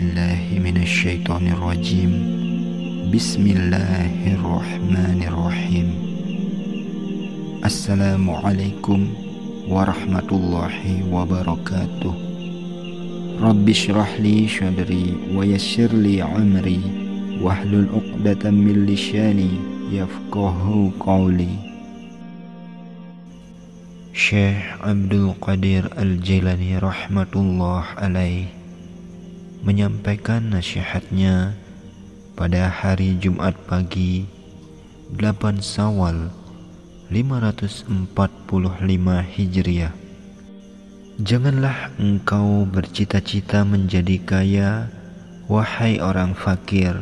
billahi minasyaitonir rajim. Bismillahirrahmanirrahim. Assalamualaikum warahmatullahi wabarakatuh. Rabbi shrah li sadri wa yassir li amri wahlul 'uqdatam min lisani yafqahu qawli. Syekh Abdul Qadir Al-Jailani rahmatullah alaih menyampaikan nasihatnya pada hari Jumat pagi 8 Syawal 545 Hijriah. Janganlah engkau bercita-cita menjadi kaya, wahai orang fakir.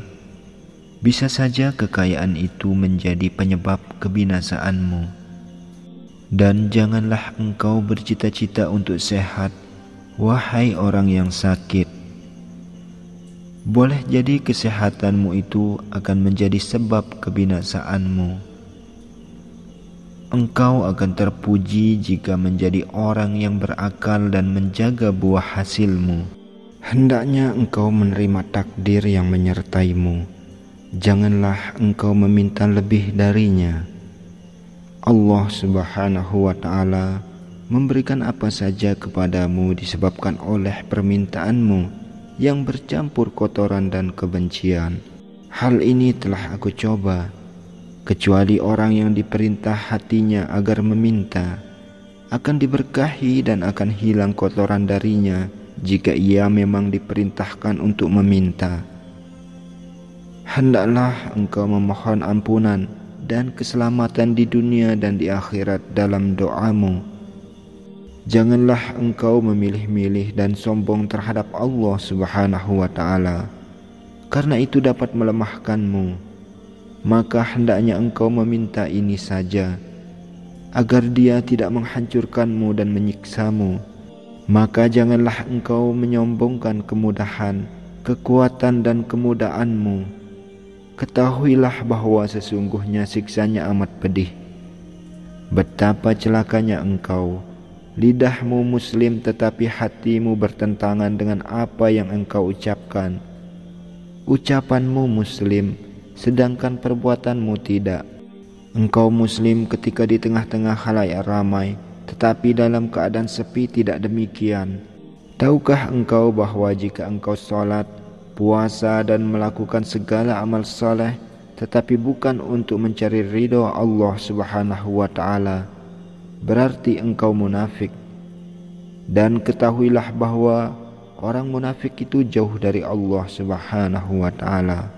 Bisa saja kekayaan itu menjadi penyebab kebinasaanmu. Dan janganlah engkau bercita-cita untuk sehat, wahai orang yang sakit. Boleh jadi kesehatanmu itu akan menjadi sebab kebinasaanmu. Engkau akan terpuji jika menjadi orang yang berakal dan menjaga buah hasilmu. Hendaknya engkau menerima takdir yang menyertaimu. Janganlah engkau meminta lebih darinya. Allah Subhanahu wa ta'ala memberikan apa saja kepadamu disebabkan oleh permintaanmu yang bercampur kotoran dan kebencian. Hal ini telah aku coba, kecuali orang yang diperintah hatinya agar meminta akan diberkahi dan akan hilang kotoran darinya jika ia memang diperintahkan untuk meminta. Hendaklah engkau memohon ampunan dan keselamatan di dunia dan di akhirat dalam doamu. Janganlah engkau memilih-milih dan sombong terhadap Allah Subhanahu wa ta'ala, karena itu dapat melemahkanmu. Maka hendaknya engkau meminta ini saja, agar Dia tidak menghancurkanmu dan menyiksamu. Maka janganlah engkau menyombongkan kemudahan, kekuatan dan kemudaanmu. Ketahuilah bahwa sesungguhnya siksanya amat pedih. Betapa celakanya engkau, lidahmu muslim tetapi hatimu bertentangan dengan apa yang engkau ucapkan. Ucapanmu muslim, sedangkan perbuatanmu tidak. Engkau muslim ketika di tengah-tengah khalayak ramai, tetapi dalam keadaan sepi tidak demikian. Tahukah engkau bahwa jika engkau sholat, puasa dan melakukan segala amal saleh tetapi bukan untuk mencari ridha Allah Subhanahu wa ta'ala, berarti engkau munafik. Dan ketahuilah bahwa orang munafik itu jauh dari Allah Subhanahu wa ta'ala.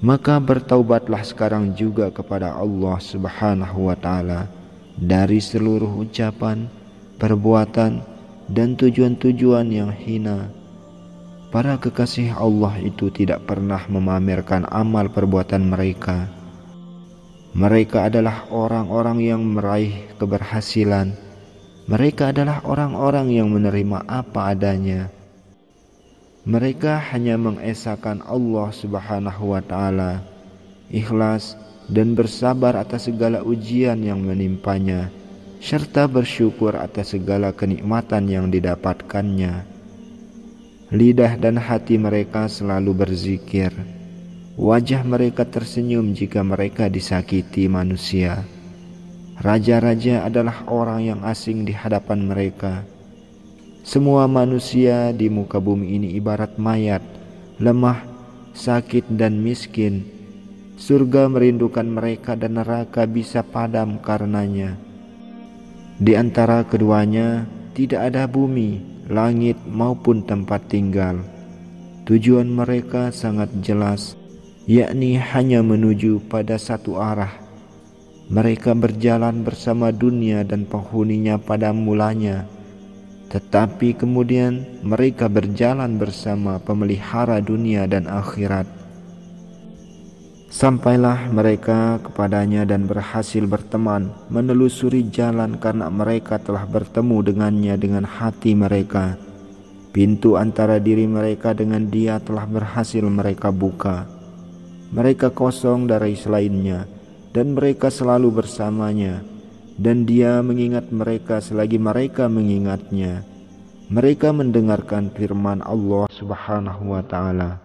Maka bertaubatlah sekarang juga kepada Allah Subhanahu wa ta'ala dari seluruh ucapan, perbuatan dan tujuan-tujuan yang hina. Para kekasih Allah itu tidak pernah memamerkan amal perbuatan mereka. Mereka adalah orang-orang yang meraih keberhasilan. Mereka adalah orang-orang yang menerima apa adanya. Mereka hanya mengesahkan Allah Subhanahu wa ta'ala, ikhlas dan bersabar atas segala ujian yang menimpanya, serta bersyukur atas segala kenikmatan yang didapatkannya. Lidah dan hati mereka selalu berzikir. Wajah mereka tersenyum jika mereka disakiti manusia. Raja-raja adalah orang yang asing di hadapan mereka. Semua manusia di muka bumi ini ibarat mayat, lemah, sakit dan miskin. Surga merindukan mereka dan neraka bisa padam karenanya. Di antara keduanya tidak ada bumi, langit maupun tempat tinggal. Tujuan mereka sangat jelas, yakni hanya menuju pada satu arah. Mereka berjalan bersama dunia dan penghuninya pada mulanya, tetapi kemudian mereka berjalan bersama pemelihara dunia dan akhirat. Sampailah mereka kepadanya dan berhasil berteman, menelusuri jalan karena mereka telah bertemu dengannya dengan hati mereka. Pintu antara diri mereka dengan Dia telah berhasil mereka buka. Mereka kosong dari selainnya, dan mereka selalu bersamanya, dan Dia mengingat mereka selagi mereka mengingatnya. Mereka mendengarkan firman Allah Subhanahu wa taala.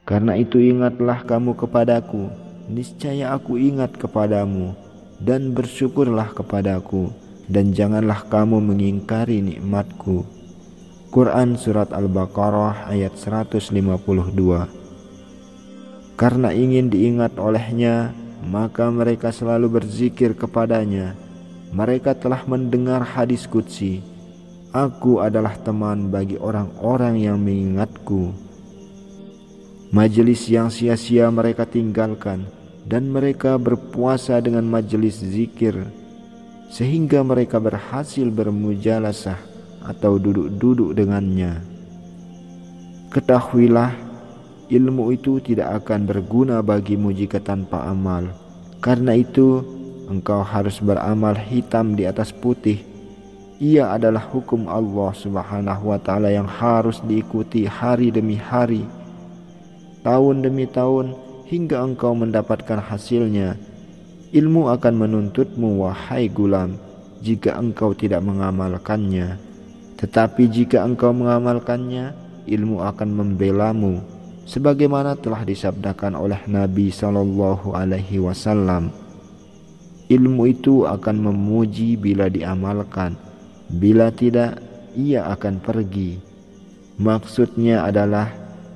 Karena itu ingatlah kamu kepadaku, niscaya aku ingat kepadamu, dan bersyukurlah kepadaku, dan janganlah kamu mengingkari nikmatku. Quran Surat Al-Baqarah ayat 152. Karena ingin diingat olehnya, maka mereka selalu berzikir kepadanya. Mereka telah mendengar hadis qudsi, aku adalah teman bagi orang-orang yang mengingatku. Majelis yang sia-sia mereka tinggalkan, dan mereka berpuasa dengan majelis zikir, sehingga mereka berhasil bermujalasah atau duduk-duduk dengannya. Ketahuilah, ilmu itu tidak akan berguna bagimu jika tanpa amal. Karena itu, engkau harus beramal hitam di atas putih. Ia adalah hukum Allah Subhanahu wa taala yang harus diikuti hari demi hari, tahun demi tahun, hingga engkau mendapatkan hasilnya. Ilmu akan menuntutmu, wahai gulam, jika engkau tidak mengamalkannya. Tetapi jika engkau mengamalkannya, ilmu akan membelamu, sebagaimana telah disabdakan oleh Nabi SAW. Ilmu itu akan memuji bila diamalkan, bila tidak, ia akan pergi. Maksudnya adalah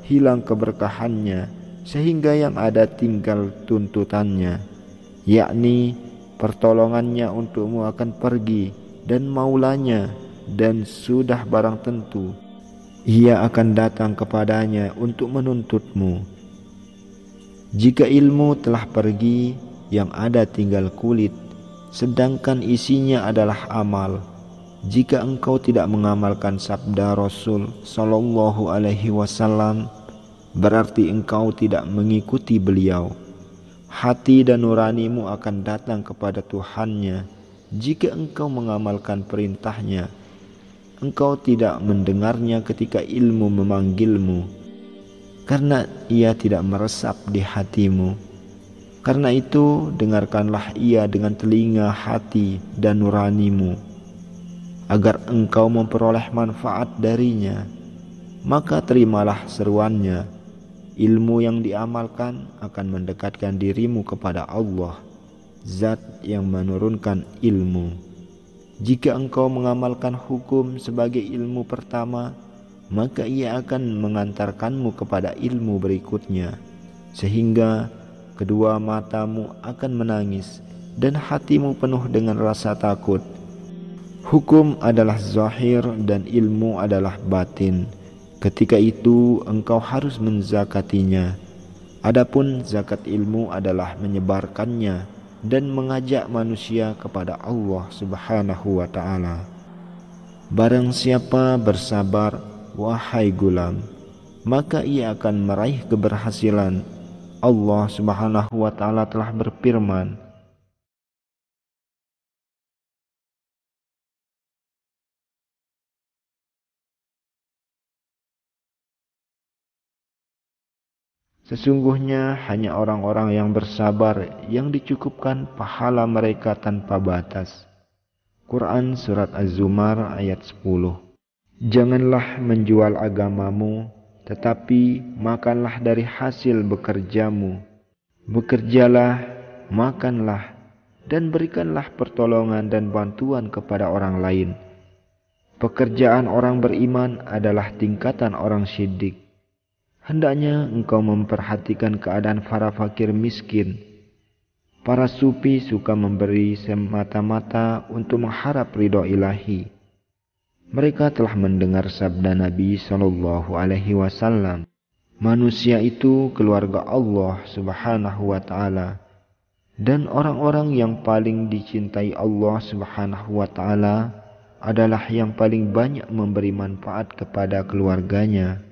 hilang keberkahannya, sehingga yang ada tinggal tuntutannya, yakni pertolongannya untukmu akan pergi, dan maulanya, dan sudah barang tentu ia akan datang kepadanya untuk menuntutmu. Jika ilmu telah pergi, yang ada tinggal kulit, sedangkan isinya adalah amal. Jika engkau tidak mengamalkan sabda Rasul Sallallahu Alaihi Wasallam, berarti engkau tidak mengikuti beliau. Hati dan nuranimu akan datang kepada Tuhannya jika engkau mengamalkan perintahnya. Engkau tidak mendengarnya ketika ilmu memanggilmu, karena ia tidak meresap di hatimu. Karena itu, dengarkanlah ia dengan telinga hati dan nuranimu, agar engkau memperoleh manfaat darinya. Maka terimalah seruannya. Ilmu yang diamalkan akan mendekatkan dirimu kepada Allah, Zat yang menurunkan ilmu. Jika engkau mengamalkan hukum sebagai ilmu pertama, maka ia akan mengantarkanmu kepada ilmu berikutnya, sehingga kedua matamu akan menangis dan hatimu penuh dengan rasa takut. Hukum adalah zahir dan ilmu adalah batin. Ketika itu engkau harus menzakatinya. Adapun zakat ilmu adalah menyebarkannya dan mengajak manusia kepada Allah Subhanahu wa taala. Barang siapa bersabar, wahai gulam, maka ia akan meraih keberhasilan. Allah Subhanahu wa taala telah berfirman, sesungguhnya hanya orang-orang yang bersabar yang dicukupkan pahala mereka tanpa batas. Quran Surat Az-Zumar ayat 10. Janganlah menjual agamamu, tetapi makanlah dari hasil bekerjamu. Bekerjalah, makanlah, dan berikanlah pertolongan dan bantuan kepada orang lain. Pekerjaan orang beriman adalah tingkatan orang syidik. Hendaknya engkau memperhatikan keadaan para fakir miskin. Para sufi suka memberi semata-mata untuk mengharap ridho ilahi. Mereka telah mendengar sabda Nabi SAW. Manusia itu keluarga Allah Subhanahu wa taala, dan orang-orang yang paling dicintai Allah Subhanahu wa taala adalah yang paling banyak memberi manfaat kepada keluarganya.